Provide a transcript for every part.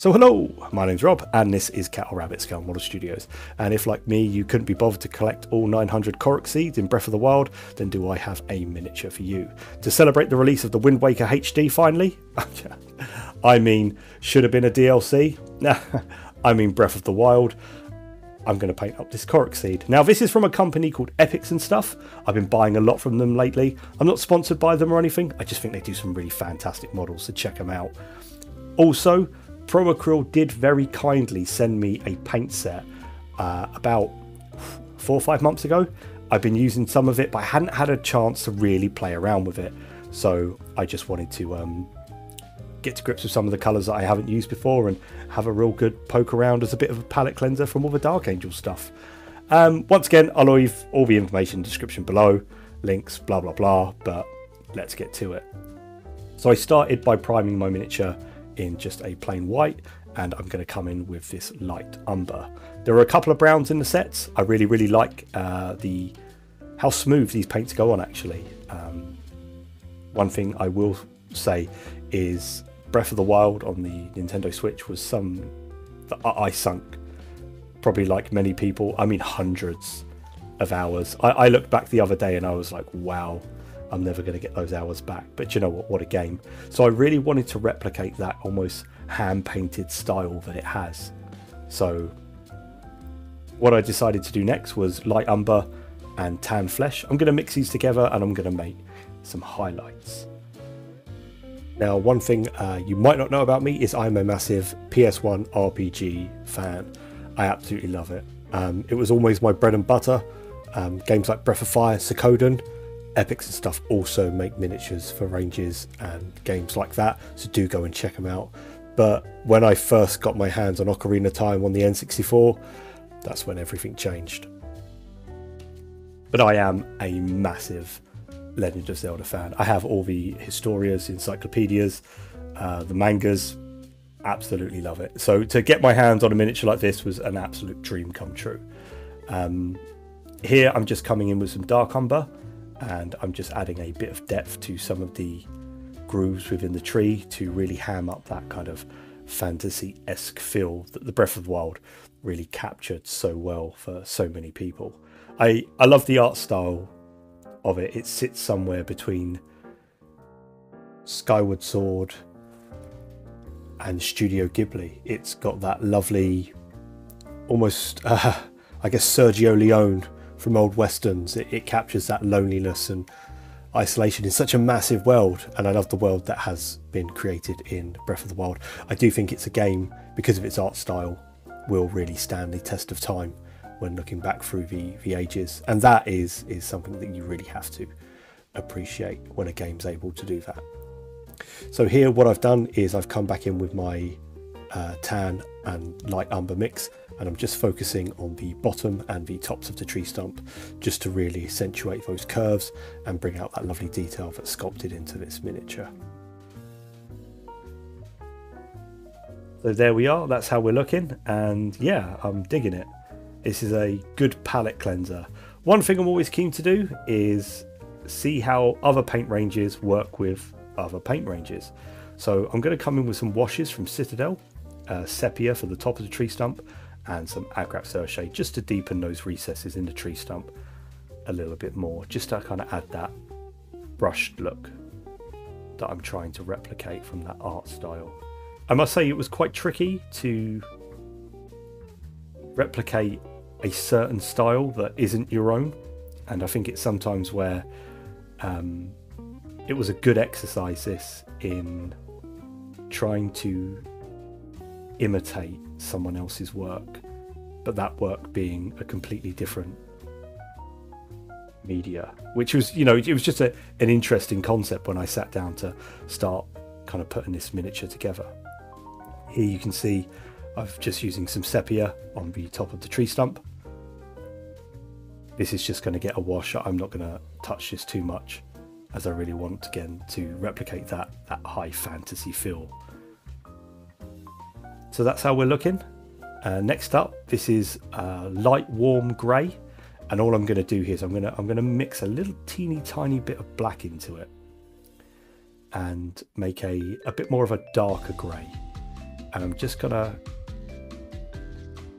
So hello, my name's Rob and this is Cattle Rabbit Scale Model Studios, and if like me you couldn't be bothered to collect all 900 Korok seeds in Breath of the Wild, then do I have a miniature for you. To celebrate the release of the Wind Waker HD finally, I mean should have been a DLC, I mean Breath of the Wild, I'm going to paint up this Korok seed. Now this is from a company called Epics and Stuff. I've been buying a lot from them lately. I'm not sponsored by them or anything, I just think they do some really fantastic models, so check them out. Also, Acryl did very kindly send me a paint set about 4 or 5 months ago. I've been using some of it, but I hadn't had a chance to really play around with it. So I just wanted to get to grips with some of the colours that I haven't used before and have a real good poke around as a bit of a palette cleanser from all the Dark Angel stuff. Once again, I'll leave all the information in the description below, links, blah, blah, blah, but let's get to it. So I started by priming my miniature in just a plain white, and I'm going to come in with this light umber. There are a couple of browns in the sets. I really like how smooth these paints go on actually. One thing I will say is Breath of the Wild on the Nintendo Switch was some that I sunk, probably like many people, I mean hundreds of hours. I looked back the other day and I was like, wow, I'm never going to get those hours back. But you know what a game. So I really wanted to replicate that almost hand painted style that it has. So what I decided to do next was light umber and tan flesh. I'm going to mix these together and I'm going to make some highlights. Now, one thing you might not know about me is I'm a massive PS1 RPG fan. I absolutely love it. It was always my bread and butter. Games like Breath of Fire, Suikoden, Epics and Stuff also make miniatures for ranges and games like that, so do go and check them out. But when I first got my hands on Ocarina of Time on the N64, that's when everything changed. But I am a massive Legend of Zelda fan. I have all the historias, encyclopedias, the mangas, absolutely love it. So to get my hands on a miniature like this was an absolute dream come true. Here I'm just coming in with some dark umber, and I'm just adding a bit of depth to some of the grooves within the tree to really ham up that kind of fantasy-esque feel that the Breath of the Wild really captured so well for so many people. I love the art style of it. It sits somewhere between Skyward Sword and Studio Ghibli. It's got that lovely, almost, I guess, Sergio Leone from old westerns. It captures that loneliness and isolation in such a massive world, and I love the world that has been created in Breath of the Wild. I do think it's a game, because of its art style, will really stand the test of time when looking back through the ages, and that is something that you really have to appreciate when a game's able to do that. So here what I've done is I've come back in with my tan and light umber mix, and I'm just focusing on the bottom and the tops of the tree stump just to really accentuate those curves and bring out that lovely detail that's sculpted into this miniature. So there we are, that's how we're looking, and yeah, I'm digging it. This is a good palette cleanser. One thing I'm always keen to do is see how other paint ranges work with other paint ranges. So I'm going to come in with some washes from Citadel, sepia for the top of the tree stump, and some Agrap Cerche just to deepen those recesses in the tree stump a little bit more, just to kind of add that brushed look that I'm trying to replicate from that art style. I must say it was quite tricky to replicate a certain style that isn't your own, and I think it's sometimes where it was a good exercise this in trying to imitate someone else's work, but that work being a completely different media, which was, you know, it was just an interesting concept when I sat down to start kind of putting this miniature together. Here you can see I'm just using some sepia on the top of the tree stump. This is just going to get a wash. I'm not going to touch this too much, as I really want again to replicate that high fantasy feel. So that's how we're looking. Next up, this is light warm grey, and all I'm going to do here is I'm going to mix a little teeny tiny bit of black into it and make a bit more of a darker grey. and I'm just gonna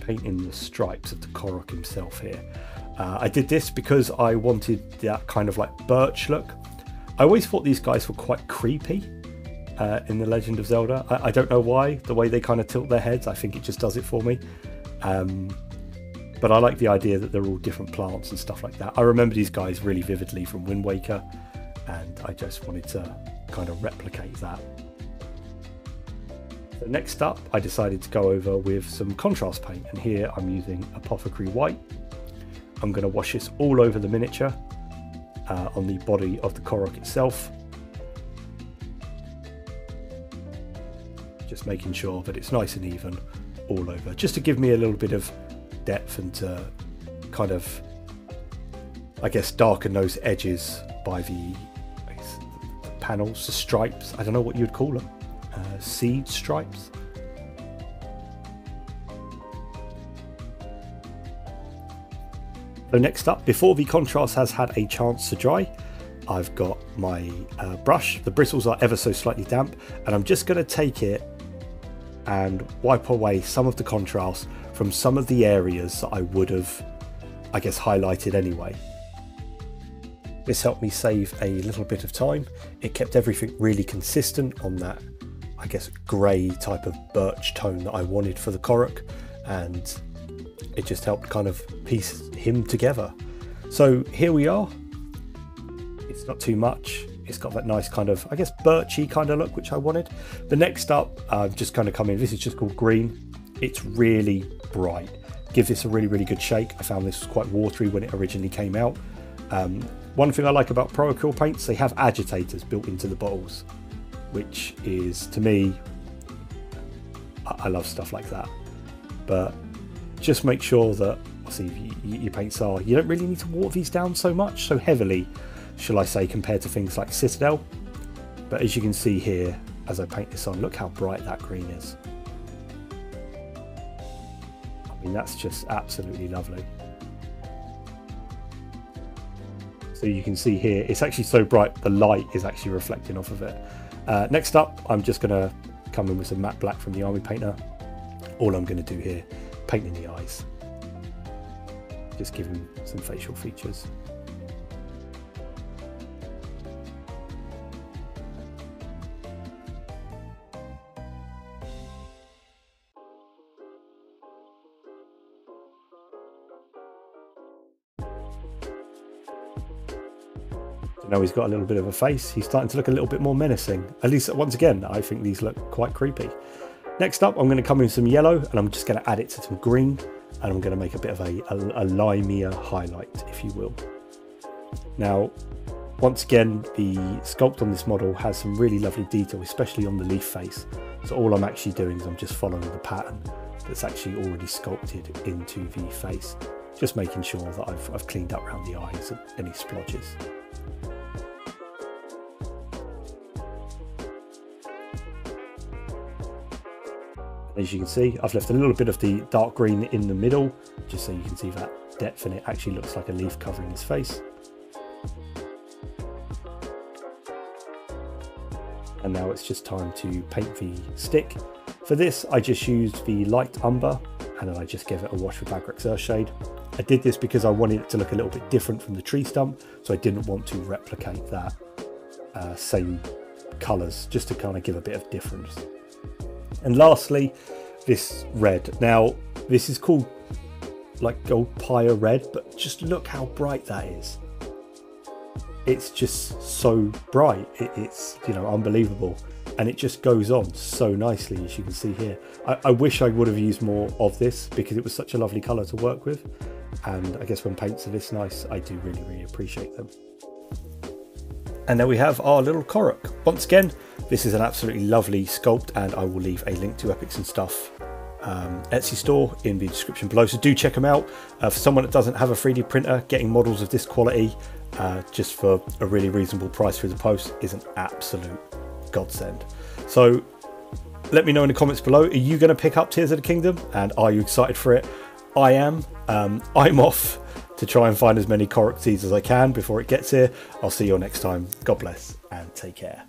paint in the stripes of the Korok himself here. I did this because I wanted that kind of like birch look. I always thought these guys were quite creepy in The Legend of Zelda. I don't know why, the way they kind of tilt their heads, I think it just does it for me. But I like the idea that they're all different plants and stuff like that. I remember these guys really vividly from Wind Waker, and I just wanted to kind of replicate that. So next up, I decided to go over with some contrast paint, and here I'm using Apothecary White. I'm going to wash this all over the miniature on the body of the Korok itself. Just making sure that it's nice and even all over, just to give me a little bit of depth and to kind of, I guess, darken those edges by the panels, the stripes. I don't know what you'd call them. Seed stripes. So next up, before the contrast has had a chance to dry, I've got my brush. The bristles are ever so slightly damp, and I'm just going to take it and wipe away some of the contrast from some of the areas that I would have, I guess, highlighted anyway. This helped me save a little bit of time. It kept everything really consistent on that, I guess, grey type of birch tone that I wanted for the Korok, and it just helped kind of piece him together. So here we are. It's not too much. It's got that nice kind of, I guess, birchy kind of look which I wanted. The next up, I've just kind of come in. This is just called green. It's really bright. Give this a really, really good shake. I found this was quite watery when it originally came out. One thing I like about Pro Acryl paints, they have agitators built into the bottles, which is, to me, I love stuff like that. But just make sure that, obviously, your paints are, you don't really need to water these down so much, so heavily, shall I say, compared to things like Citadel. But as you can see here, as I paint this on, look how bright that green is. I mean, that's just absolutely lovely. So you can see here, it's actually so bright, the light is actually reflecting off of it. Next up, I'm just going to come in with some matte black from the Army Painter. All I'm going to do here, paint in the eyes. Just give him some facial features. Now he's got a little bit of a face. He's starting to look a little bit more menacing. At least, once again, I think these look quite creepy. Next up, I'm going to come in with some yellow, and I'm just going to add it to some green, and I'm going to make a bit of a limier highlight, if you will. Now, once again, the sculpt on this model has some really lovely detail, especially on the leaf face. So all I'm actually doing is I'm just following the pattern that's actually already sculpted into the face. Just making sure that I've cleaned up around the eyes and any splodges. As you can see, I've left a little bit of the dark green in the middle, just so you can see that depth, and it actually looks like a leaf covering his face. And now it's just time to paint the stick. For this, I just used the light umber, and then I just gave it a wash with Agrex Earthshade. I did this because I wanted it to look a little bit different from the tree stump, so I didn't want to replicate that same colours, just to kind of give a bit of difference. And lastly, this red. Now, this is called like Gold Pyre Red, but just look how bright that is. It's just so bright. It's, you know, unbelievable. And it just goes on so nicely, as you can see here. I wish I would have used more of this because it was such a lovely colour to work with. And I guess when paints are this nice, I do really, really appreciate them. And there we have our little Korok. Once again, this is an absolutely lovely sculpt, and I will leave a link to Epics and Stuff Etsy store in the description below, so do check them out. For someone that doesn't have a 3D printer, getting models of this quality just for a really reasonable price through the post is an absolute godsend. So let me know in the comments below, are you going to pick up Tears of the Kingdom, and are you excited for it? I am. I'm off to try and find as many Korok seeds as I can before it gets here. I'll see you all next time. God bless and take care.